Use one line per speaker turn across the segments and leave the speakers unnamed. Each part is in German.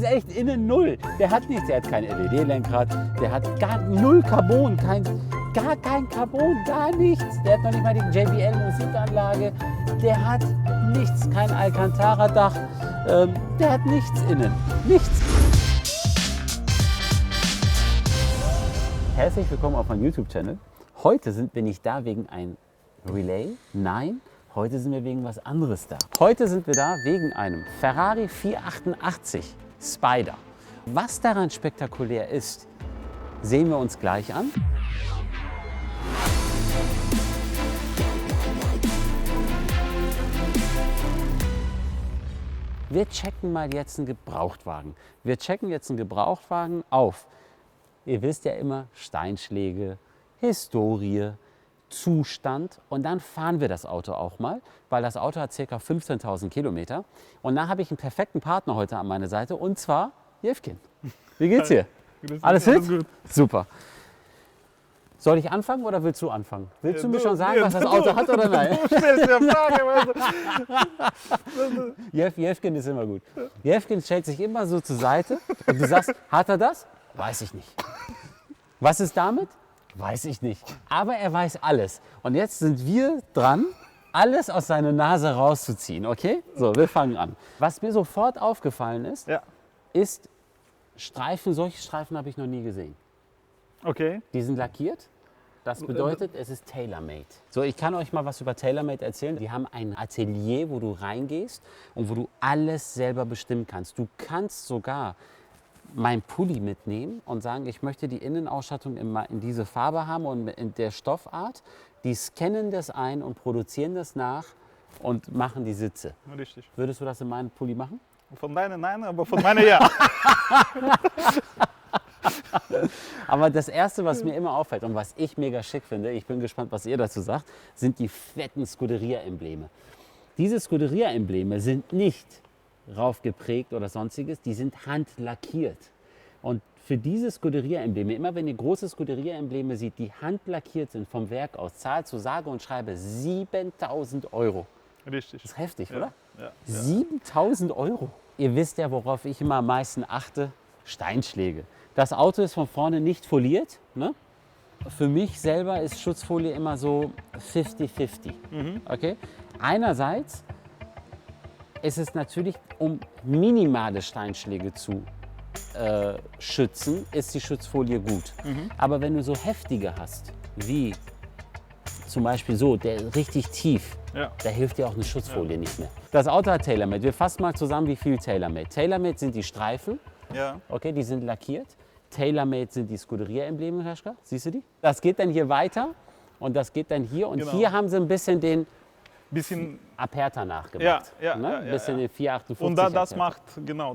ist echt innen null. Der hat nichts, der hat kein LED-Lenkrad, der hat gar null Carbon, gar kein Carbon, gar nichts. Der hat noch nicht mal die JBL-Musikanlage, der hat nichts, kein Alcantara-Dach, der hat nichts innen, nichts. Herzlich willkommen auf meinem YouTube-Channel. Heute sind wir nicht da wegen einem Relay, nein, heute sind wir wegen was anderes da. Heute sind wir da wegen einem Ferrari 488 Spider. Was daran spektakulär ist, sehen wir uns gleich an. Wir checken mal jetzt einen Gebrauchtwagen. Wir checken jetzt einen Gebrauchtwagen auf. Ihr wisst ja immer, Steinschläge, Historie, Zustand, und dann fahren wir das Auto auch mal, weil das Auto hat ca. 15.000 Kilometer. Und da habe ich einen perfekten Partner heute an meiner Seite, und zwar Jevgen. Wie geht's dir? Alles fit? Gut. Super. Soll ich anfangen oder willst du anfangen? Willst du mir schon sagen, was das Auto hat oder nein?
Du stellst mir Frage.
Jevgen ist immer gut. Jevgen stellt sich immer so zur Seite und du sagst, hat er das? Weiß ich nicht. Was ist damit? Weiß ich nicht. Aber er weiß alles. Und jetzt sind wir dran, alles aus seiner Nase rauszuziehen, okay? So, wir fangen an. Was mir sofort aufgefallen ist, ist Streifen. Solche Streifen habe ich noch nie gesehen.
Okay.
Die sind lackiert. Das bedeutet, es ist tailor-made. So, ich kann euch mal was über tailor-made erzählen. Die haben ein Atelier, wo du reingehst und wo du alles selber bestimmen kannst. Du kannst sogar mein Pulli mitnehmen und sagen, ich möchte die Innenausstattung in diese Farbe haben und in der Stoffart. Die scannen das ein und produzieren das nach und machen die Sitze.
Richtig.
Würdest du das in meinen Pulli machen?
Von deiner nein, aber von meiner ja.
Aber das Erste, was mir immer auffällt und was ich mega schick finde, ich bin gespannt, was ihr dazu sagt, sind die fetten Scuderia-Embleme. Diese Scuderia-Embleme sind nicht raufgeprägt oder sonstiges, die sind handlackiert. Und für diese Scuderia-Embleme, immer wenn ihr große Scuderia-Embleme seht, die handlackiert sind vom Werk aus, zahlt zu sage und schreibe 7.000 €.
Richtig.
Das ist heftig,
Ja.
oder?
Ja.
7.000 €. Ihr wisst ja, worauf ich immer am meisten achte, Steinschläge. Das Auto ist von vorne nicht foliert. Ne? Für mich selber ist Schutzfolie immer so 50-50. Okay? Einerseits ist es natürlich, um minimale Steinschläge zu schützen, ist die Schutzfolie gut. Aber wenn du so heftige hast, wie zum Beispiel so, der richtig tief, da hilft dir auch eine Schutzfolie nicht mehr. Das Auto hat tailor-made. Wir fassen mal zusammen, wie viel tailor-made. Tailor-made sind die Streifen, okay, die sind lackiert. Tailor-made sind die Scuderia-Embleme, Herschka. Siehst du die? Das geht dann hier weiter und das geht dann hier. Und hier haben sie ein bisschen den Aperta nachgemacht. Ein bisschen den 458.
Und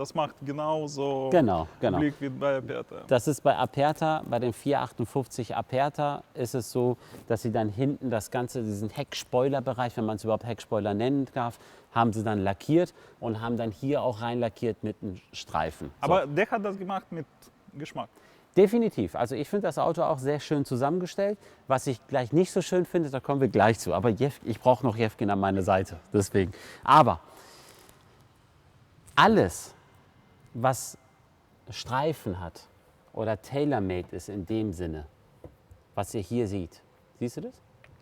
das macht genauso
genau.
Blick wie bei Aperta.
Das ist bei Aperta, bei den 458 Aperta ist es so, dass sie dann hinten das Ganze, diesen Heckspoilerbereich, wenn man es überhaupt Heckspoiler nennen darf, haben sie dann lackiert und haben dann hier auch rein lackiert mit einem Streifen.
Aber der hat das gemacht mit Geschmack.
Definitiv. Also ich finde das Auto auch sehr schön zusammengestellt. Was ich gleich nicht so schön finde, da kommen wir gleich zu. Aber ich brauche noch Jevgen an meiner Seite. Deswegen. Aber alles, was Streifen hat oder tailor-made ist in dem Sinne, was ihr hier seht. Siehst du das?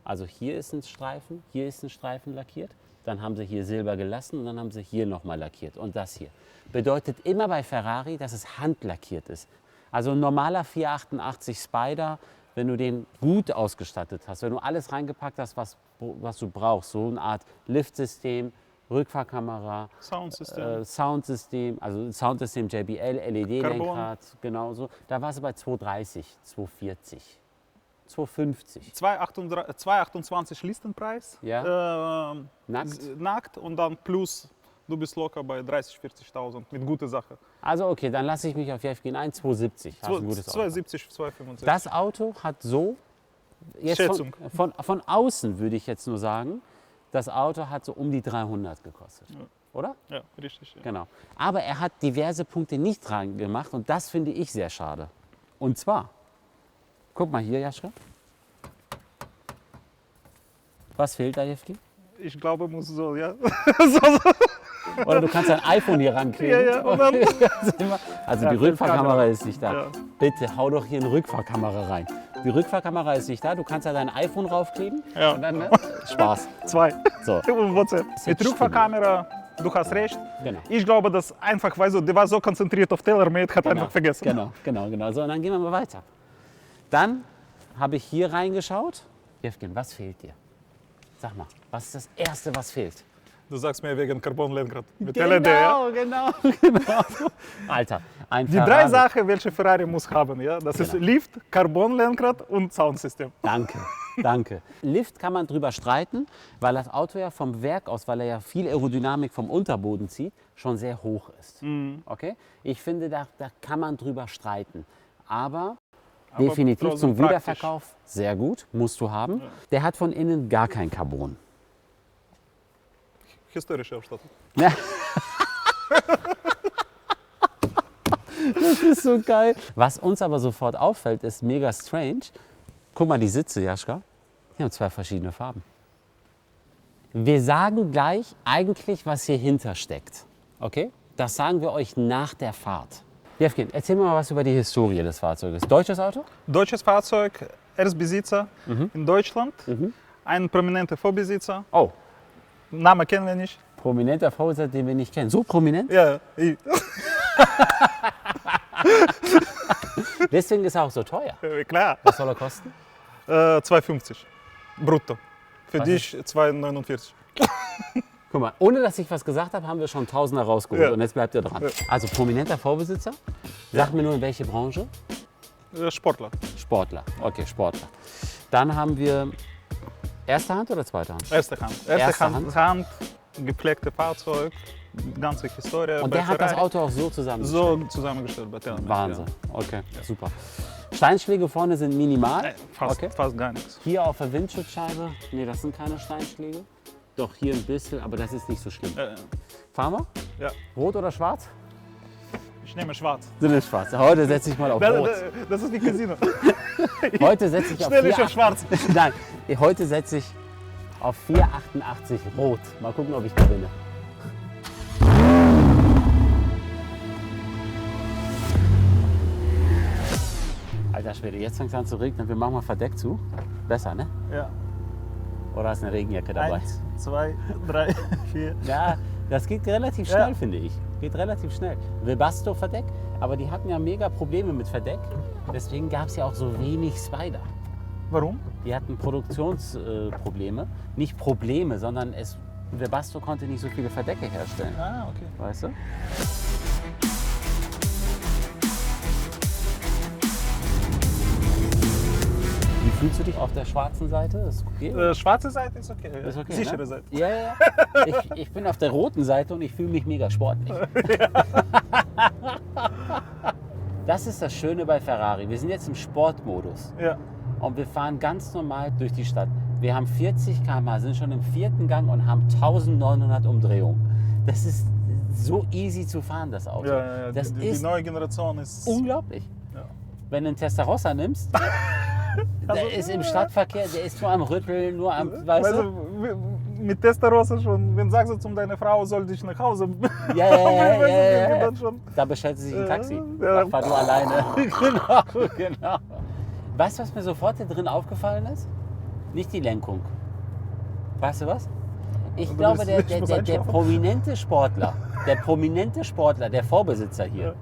Also hier ist ein Streifen, hier ist ein Streifen lackiert. Dann haben sie hier Silber gelassen und dann haben sie hier nochmal lackiert. Und das hier bedeutet immer bei Ferrari, dass es handlackiert ist. Also ein normaler 488 Spider, wenn du den gut ausgestattet hast, wenn du alles reingepackt hast, was du brauchst, so eine Art Liftsystem, Rückfahrkamera, Soundsystem, also Soundsystem JBL, LED-Lenkrad, genauso. Da war es bei 230, 240, 250.
228 Listenpreis,
Nackt
und dann plus, du bist locker bei 30.000, 40.000 mit guter Sache.
Also okay, dann lasse ich mich auf Jevgen ein, 270.
270, 265.
Das Auto hat so, jetzt von außen würde ich jetzt nur sagen, das Auto hat so um die 300 gekostet, oder?
Ja, richtig. Ja.
Genau. Aber er hat diverse Punkte nicht dran gemacht und das finde ich sehr schade. Und zwar, guck mal hier, Jaschka. Was fehlt da, Jevgen?
Ich glaube, muss so, ja.
Oder du kannst dein iPhone hier rankleben.
Ja, und dann-
Also
Ja,
die Rückfahrkamera
Kamera.
ist nicht da.
Ja.
Bitte hau doch hier eine Rückfahrkamera rein. Die Rückfahrkamera ist nicht da, du kannst da dein iPhone raufkleben.
Ja.
Und dann, Spaß.
2.
So,
Und WhatsApp.
jetzt
Mit Rückfahrkamera, du hast recht.
genau.
Ich glaube, dass einfach, weißt du, der war so konzentriert auf TaylorMade, hat einfach vergessen.
Genau. So, und dann gehen wir mal weiter. Dann habe ich hier reingeschaut. Jevgen, was fehlt dir? Sag mal, was ist das Erste, was fehlt?
Du sagst mir wegen Carbon-Lenkrad mit LED. Ja?
Genau. Alter, ein
Die drei Sachen, welche Ferrari muss haben, ja? Das ist
Genau.
Lift, Carbon-Lenkrad und Soundsystem.
Danke. Lift kann man drüber streiten, weil das Auto ja vom Werk aus, weil er ja viel Aerodynamik vom Unterboden zieht, schon sehr hoch ist. Okay? Ich finde, da kann man drüber streiten. Aber definitiv
trotzdem
zum
praktisch.
Wiederverkauf sehr gut, musst du haben. Der hat von innen gar kein Carbon.
Historische Ausstattung.
Ja. Das ist so geil. Was uns aber sofort auffällt, ist mega strange. Guck mal, die Sitze, Jaschka, die haben zwei verschiedene Farben. Wir sagen gleich eigentlich, was hier hinter steckt. Okay? Das sagen wir euch nach der Fahrt. Jevgen, erzähl mir mal was über die Historie des Fahrzeuges. Deutsches Auto?
Deutsches Fahrzeug, Erstbesitzer in Deutschland. Ein prominenter Vorbesitzer.
Oh,
Name kennen wir nicht.
prominenter Vorsitz, den wir nicht kennen. So prominent?
Ja, ich.
Deswegen ist er auch so teuer.
Klar.
Was soll er kosten?
2,50 brutto. Für
Was
dich 2,49.
Guck mal, ohne dass ich was gesagt habe, haben wir schon Tausender rausgeholt.
Ja.
Und jetzt bleibt ihr dran. Also prominenter Vorbesitzer. Sag mir nur, in welche Branche?
Sportler.
Sportler. Okay, Sportler. Dann haben wir erste Hand oder zweite Hand?
Erste Hand.
Erste
Hand, gepflegte Fahrzeug, ganze Historie.
Und
bei
der hat das
Ferrari.
Auto auch so zusammengestellt.
So zusammengestellt bei TaylorMade.
Wahnsinn. Okay, super. Steinschläge vorne sind minimal.
Ja. Fast,
Okay.
fast gar nichts.
Hier auf der Windschutzscheibe, nee, das sind keine Steinschläge. Doch, hier ein bisschen, aber das ist nicht so schlimm. Fahren wir?
Ja.
Rot oder schwarz?
Ich nehme schwarz.
Sind es schwarz. Heute setze ich mal auf Rot.
Das ist wie Casino.
Heute setze ich auf
Schnell ich
4,88.
auf schwarz.
Nein, heute setze ich auf 4,88 Rot. Mal gucken, ob ich gewinne. Alter Schwede, jetzt fängt es an zu regnen. Wir machen mal verdeckt zu. Besser, ne?
Ja.
Oder ist eine Regenjacke dabei?
1, 2, 3, 4.
Ja, das geht relativ schnell,
Ja.
finde ich. Geht relativ schnell. Webasto Verdeck, aber die hatten ja mega Probleme mit Verdeck. Deswegen gab es ja auch so wenig Spider.
Warum?
Die hatten Produktionsprobleme. Nicht Probleme, sondern Webasto konnte nicht so viele Verdecke herstellen.
Ah, okay.
Weißt du? Wie fühlst du dich auf der schwarzen Seite? Ist okay?
Schwarze Seite ist okay.
Ist okay,
Sichere
ne?
Seite.
Ja. Ich bin auf der roten Seite und ich fühle mich mega sportlich. Das ist das Schöne bei Ferrari. Wir sind jetzt im Sportmodus
Ja.
und wir fahren ganz normal durch die Stadt. Wir haben 40 km/h, sind schon im 4. Gang und haben 1900 Umdrehungen. Das ist so easy zu fahren, das Auto.
Ja.
Das
Die
ist
neue Generation ist.
unglaublich.
Ja.
Wenn du einen Testarossa nimmst, der ist im Stadtverkehr, der ist nur am Rütteln, nur am, weißt du?
Mit Testarossa schon, wenn sagst du zu deiner Frau, soll dich nach Hause.
Ja.
Dann schon.
Da bestellt sie sich ein Taxi.
Ja.
Ach, fahr du alleine. Genau. Weißt du, was mir sofort hier drin aufgefallen ist? Nicht die Lenkung. Weißt du was? Ich glaube, der prominente Sportler, der Vorbesitzer hier.
Ja.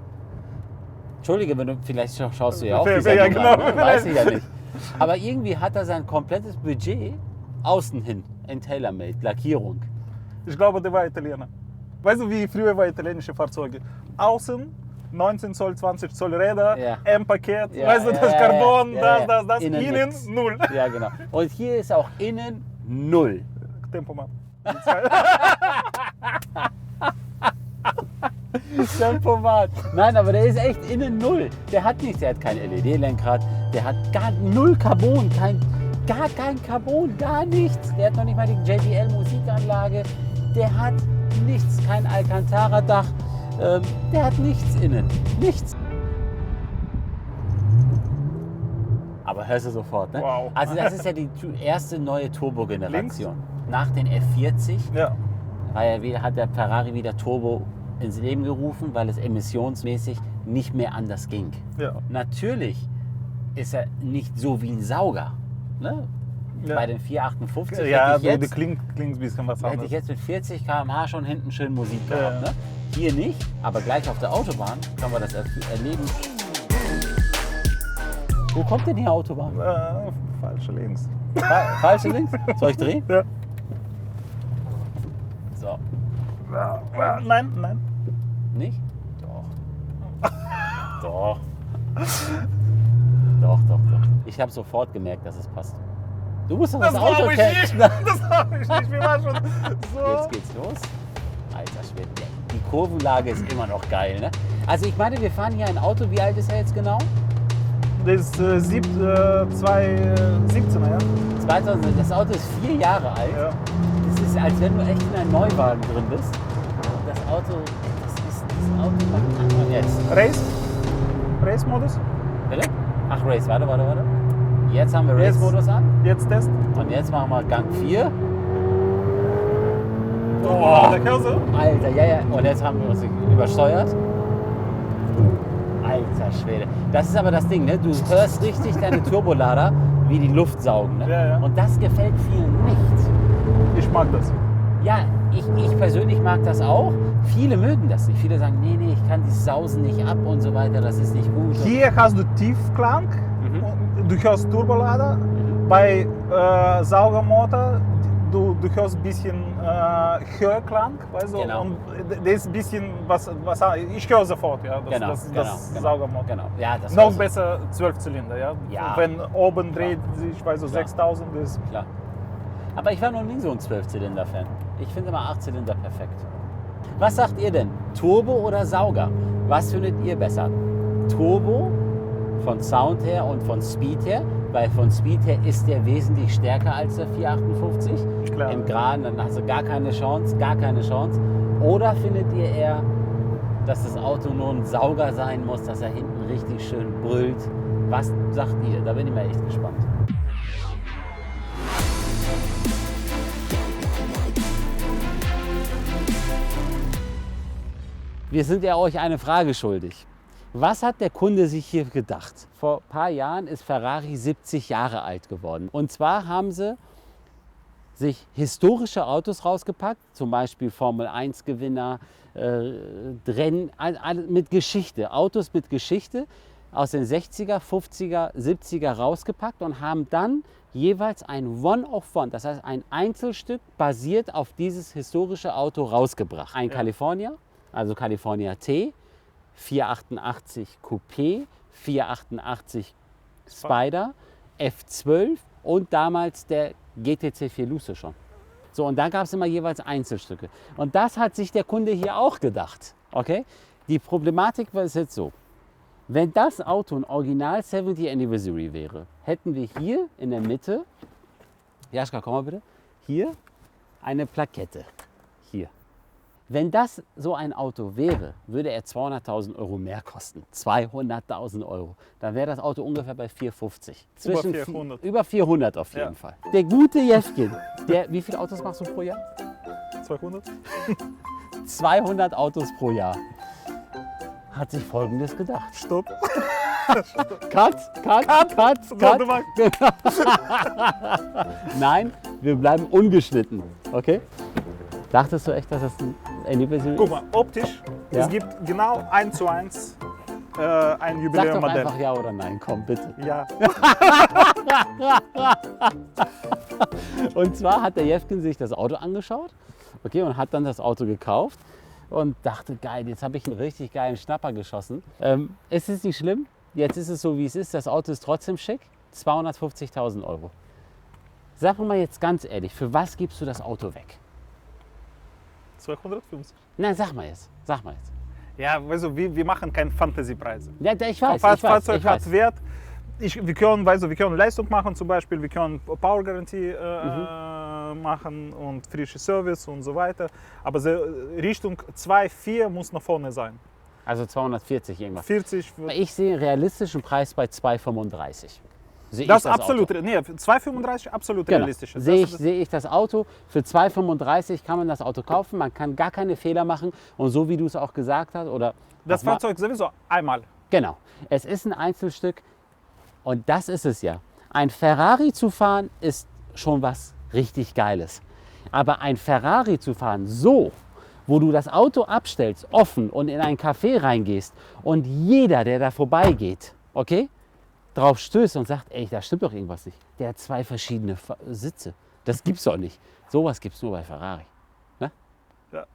Entschuldige, wenn du, vielleicht schaust du ja auch
Ja,
die Sendung
genau.
an, weiß ich ja nicht. Aber irgendwie hat er sein komplettes Budget außen hin in TaylorMade, Lackierung.
Ich glaube, der war Italiener. Weißt du, wie früher war italienische Fahrzeuge? Außen 19 Zoll, 20 Zoll Räder,
Ja.
M-Paket,
Ja,
weißt du, das Carbon,
ja.
das.
Innen
Innen
nix.
null.
Ja, genau. Und hier ist auch innen 0.
Tempomat.
Tempomat. Nein, aber der ist echt innen 0. Der hat nichts. Der hat kein LED-Lenkrad. Der hat gar null Carbon. Gar kein Carbon. Gar nichts. Der hat noch nicht mal die JBL-Musikanlage. Der hat nichts. Kein Alcantara-Dach. Der hat nichts innen. Nichts. Aber hörst du sofort, ne?
Wow.
Also das ist ja die erste neue Turbogeneration. Nach den F40
Ja.
hat der Ferrari wieder Turbo ins Leben gerufen, weil es emissionsmäßig nicht mehr anders ging.
Ja.
Natürlich ist er nicht so wie ein Sauger. Ne?
Ja.
Bei den 458
Ja,
hätte, ich
die
jetzt,
klingt ein bisschen was
hätte
anderes.
ich jetzt mit 40 km/h schon hinten schön Musik gehabt.
Ja.
Ne? Hier nicht, aber gleich auf der Autobahn kann man das erleben. Wo kommt denn hier Autobahn?
Falsche links.
Falsche links? Soll ich drehen?
Ja.
So,
Nein, nein.
nicht? Doch. Doch. Doch. Ich habe sofort gemerkt, dass es passt. Du musst doch das Auto
glaub ich
kennen.
nicht. Das glaube ich nicht. Wir waren schon so.
Jetzt geht's los. Alter Schwede. Die Kurvenlage ist immer noch geil, ne? Also ich meine, wir fahren hier ein Auto. Wie alt ist er jetzt genau?
Das ist 2017er, ja?
2000. Das Auto ist 4 Jahre alt.
Ja.
Das ist, als wenn du echt in einem Neuwagen drin bist. Und das Auto macht und jetzt.
Race-Modus.
Bitte? Ach, Race, warte. Jetzt haben wir Race-Modus an.
Jetzt Test.
Und jetzt machen wir Gang 4.
Oh, der Käse.
Alter, ja. Und jetzt haben wir uns übersteuert. Alter Schwede. Das ist aber das Ding, ne? Du hörst richtig deine Turbolader, wie die Luft saugen. Ne?
Ja.
Und das gefällt vielen nicht.
Ich mag das.
Ja, ich persönlich mag das auch. Viele mögen das nicht. Viele sagen, nee, ich kann dieses Sausen nicht ab und so weiter, das ist nicht gut.
Hier hast du Tiefklang, du hörst Turbolader. Bei Saugermotor, du hörst ein bisschen Hörklang, weißt du?
Genau.
Und das ist ein bisschen was ich höre sofort, ja, das Saugermotor.
Genau. Ja, das
Noch
hörst du.
besser 12 Zylinder, ja.
Ja.
Wenn oben dreht sich, weiß so
Klar.
6000 ist.
Klar. Aber ich war noch nie so ein 12-Zylinder-Fan. Ich finde immer 8-Zylinder perfekt. Was sagt ihr denn? Turbo oder Sauger? Was findet ihr besser? Turbo von Sound her und von Speed her? Weil von Speed her ist der wesentlich stärker als der 458.
Klar.
Im Geraden, dann hast du gar keine Chance. Oder findet ihr eher, dass das Auto nur ein Sauger sein muss, dass er hinten richtig schön brüllt? Was sagt ihr? Da bin ich mal echt gespannt. Wir sind ja euch eine Frage schuldig. Was hat der Kunde sich hier gedacht? Vor ein paar Jahren ist Ferrari 70 Jahre alt geworden. Und zwar haben sie sich historische Autos rausgepackt, zum Beispiel Formel-1-Gewinner, Rennen mit Geschichte, Autos mit Geschichte aus den 60er, 50er, 70er rausgepackt und haben dann jeweils ein One-of-One, das heißt ein Einzelstück basiert auf dieses historische Auto rausgebracht. Ein California, also California T, 488 Coupé, 488 Spider, F12 und damals der GTC 4 Luce schon. So, und da gab es immer jeweils Einzelstücke. Und das hat sich der Kunde hier auch gedacht. Okay? Die Problematik war jetzt so. Wenn das Auto ein Original 70 Anniversary wäre, hätten wir hier in der Mitte, Jaschka, komm mal bitte, hier eine Plakette. Hier. Wenn das so ein Auto wäre, würde er 200.000 € mehr kosten. 200.000 €. Dann wäre das Auto ungefähr bei 450.
Über 400.
Über 400 auf jeden
Ja.
Fall. Der gute Jefkin, wie viele Autos machst du pro Jahr?
200?
200 Autos pro Jahr. Hat sich Folgendes gedacht.
Stopp.
Cut.
Warte mal.
Nein, wir bleiben ungeschnitten. Okay? Dachtest du echt, dass das ein Anniversary ist?
Guck mal, optisch,
Ja.
es gibt genau 1:1 ein
Sag doch
Jubiläummodell.
einfach ja oder nein, komm bitte.
Ja,
Und zwar hat der Jefkin sich das Auto angeschaut, okay, und hat dann das Auto gekauft und dachte, geil, jetzt habe ich einen richtig geilen Schnapper geschossen. Es ist nicht schlimm, jetzt ist es so, wie es ist. Das Auto ist trotzdem schick, 250.000 €. Sag mir mal jetzt ganz ehrlich, für was gibst du das Auto weg?
250.
Na, sag mal jetzt.
Ja, weißt du, wir machen keine Fantasiepreise.
Ja, ich weiß,
Fahrzeug
ich
hat
weiß.
Wert. Wir können Leistung machen zum Beispiel, wir können Power-Garantie machen und frische Service und so weiter. Aber so Richtung 2,4 muss nach vorne sein.
Also 240 irgendwas.
40
Ich sehe einen realistischen Preis bei 2,35. sehe ich
Das
das
absolut,
Auto.
nee, 2,35 absolut
Genau.
realistisch.
Sehe ich das Auto. Für 2,35 kann man das Auto kaufen. Man kann gar keine Fehler machen. Und so wie du es auch gesagt hast, oder
Das
nochmal-
Fahrzeug sowieso einmal.
Genau. Es ist ein Einzelstück und das ist es ja. Ein Ferrari zu fahren ist schon was richtig Geiles. Aber ein Ferrari zu fahren so, wo du das Auto abstellst, offen und in ein Café reingehst und jeder, der da vorbeigeht, okay, drauf stößt und sagt, ey, da stimmt doch irgendwas nicht. Der hat 2 verschiedene Sitze. Das gibt's doch nicht. Sowas gibt's nur bei Ferrari. Ne?
Ja.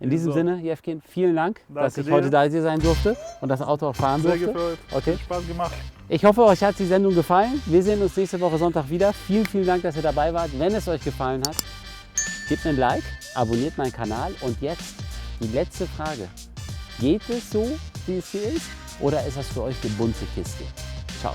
In diesem
So.
Sinne, Jevgen, vielen Dank, dass
Danke
ich
dir.
heute da sein durfte und das Auto auch fahren
Sehr
durfte.
gefreut.
Okay.
Hat Spaß gemacht.
Ich hoffe, euch hat die Sendung gefallen. Wir sehen uns nächste Woche Sonntag wieder. Vielen, vielen Dank, dass ihr dabei wart. Wenn es euch gefallen hat, gebt einen Like, abonniert meinen Kanal und jetzt die letzte Frage. Geht es so, wie es hier ist, oder ist das für euch eine bunte Kiste? Ciao.